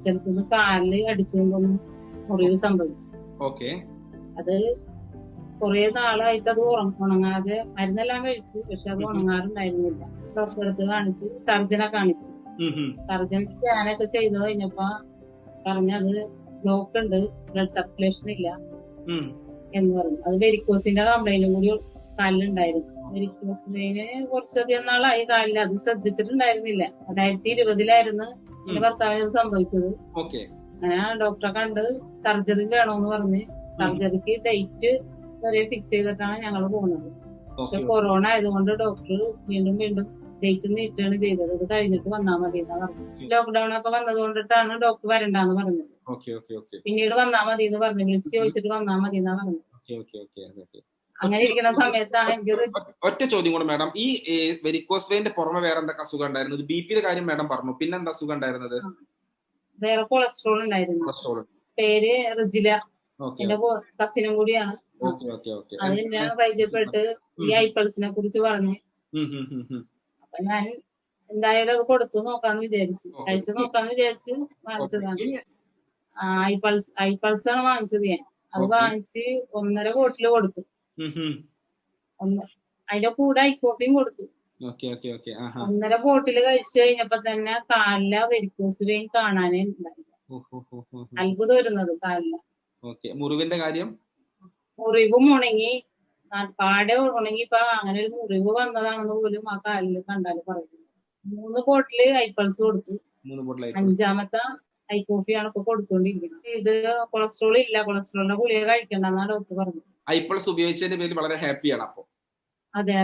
സ്ഥലത്തുനിന്ന് കാലില് അടിച്ചുകൊണ്ടൊന്ന് മുറിവ് സംഭവിച്ചു. ഓക്കെ. അത് കുറെ നാളായിട്ട് അത് ഉണങ്ങാതെ മരുന്നെല്ലാം കഴിച്ച്, പക്ഷെ അത് ഉണങ്ങാറുണ്ടായിരുന്നില്ല. ഡോക്ടറെ അടുത്ത് കാണിച്ച്, സർജനെ കാണിച്ചു. സർജൻ സ്കാനൊക്കെ ചെയ്ത് കഴിഞ്ഞപ്പോ പറഞ്ഞത് ബ്ലോക്ക് ഉണ്ട്, ബ്ലഡ് സർക്കുലേഷൻ ഇല്ല എന്ന് പറഞ്ഞു. അത് വെരിക്കോസിന്റെ കംപ്ലൈന്റും കൂടി കാലിലുണ്ടായിരുന്നു. വെരിക്കോസ് വെയിന് കുറച്ചധികം നാളായി കാലിൽ. അത് ശ്രദ്ധിച്ചിട്ടുണ്ടായിരുന്നില്ല. 2020 എന്റെ ഭർത്താവിന് സംഭവിച്ചത്. അങ്ങനെ ഡോക്ടറെ കണ്ട് സർജറി വേണോന്ന് പറഞ്ഞ് സർജറിക്ക് ഡേറ്റ് വരെ ഫിക്സ് ചെയ്തിട്ടാണ് ഞങ്ങൾ പോകുന്നത്. പക്ഷെ കൊറോണ ആയതുകൊണ്ട് ഡോക്ടർ വീണ്ടും ഡേറ്റ് നീട്ടുകയാണ് ചെയ്തത്. ഇത് കഴിഞ്ഞിട്ട് വന്നാൽ മതി എന്നാ പറഞ്ഞത്. ലോക്ക്ഡൌൺ ഒക്കെ വന്നത് കൊണ്ടിട്ടാണ് ഡോക്ടർ വരണ്ടാന്ന് പറഞ്ഞത്. പിന്നീട് വന്നാൽ മതി എന്ന് പറഞ്ഞു, വിളിച്ച് ചോദിച്ചിട്ട് വന്നാൽ മതി എന്നാ പറഞ്ഞത്. അങ്ങനെ ഇരിക്കുന്ന സമയത്താണ് എനിക്ക് ഒറ്റ ചോദ്യം കൂടെ മാഡം, ഈ വെരിക്കോസ് വെയിന്റെ പുറമെ വേറെ എന്തൊക്കെ അസുഖം ഉണ്ടായിരുന്നത്? ബിപിയുടെ കാര്യം മാഡം പറഞ്ഞു, പിന്നെന്താ അസുഖം ഉണ്ടായിരുന്നത്? വേറെ കൊളസ്ട്രോൾ ഉണ്ടായിരുന്നു. പേര് റിജില, എന്റെ കസിനും കൂടിയാണ്. അത് ഞാൻ പരിചയപ്പെട്ട് ഈ ഐപ്പൾസിനെ കുറിച്ച് പറഞ്ഞു. അപ്പൊ ഞാൻ എന്തായാലും അത് കൊടുത്തു നോക്കാന്ന് വിചാരിച്ചു, കഴിച്ചു നോക്കാന്ന് വിചാരിച്ച് വാങ്ങിച്ചതാണ്. ഐപ്പൾസ് ആണ് വാങ്ങിച്ചത് ഞാൻ. അത് വാങ്ങിച്ച് 1.5 ബോട്ടില് കൊടുത്തു. അതിന്റെ കൂടെ ഐക്കോപ്പിയും കൊടുത്തു. 1.5 ബോട്ടില് കഴിച്ചു കഴിഞ്ഞപ്പോ തന്നെ കാലിലെ വെരിക്കോസ് വെയിൻ കാണാനേ ഉണ്ടായില്ല. അത്ഭുതം വരുന്നത് കാലില. മുറിവിന്റെ കാര്യം? മുറിവും ഉണങ്ങി, പാടെ ഉണങ്ങി. ഇപ്പൊ അങ്ങനെ ഒരു മുറിവ് വന്നതാണെന്ന് പോലും ആ കാലില് കണ്ടാല് പറയുന്നത്. 3 ബോട്ടില് ഐപ്പൾസ് കൊടുത്തു. 5ാമത്തെ ഐക്കോഫിയാണ് ഇപ്പൊ കൊടുത്തോണ്ടിരിക്കുന്നത്. ഇത് കൊളസ്ട്രോൾ ഇല്ല, കൊളസ്ട്രോളിന്റെ ഗുളിക കഴിക്കണ്ടെന്നാണ് ഡോക്ടർ പറഞ്ഞത്. ഐപ്പൾസ് ഉപയോഗിച്ചതിന്റെ പേരിൽ വളരെ ഹാപ്പിയാണ് അപ്പൊ? അതെ.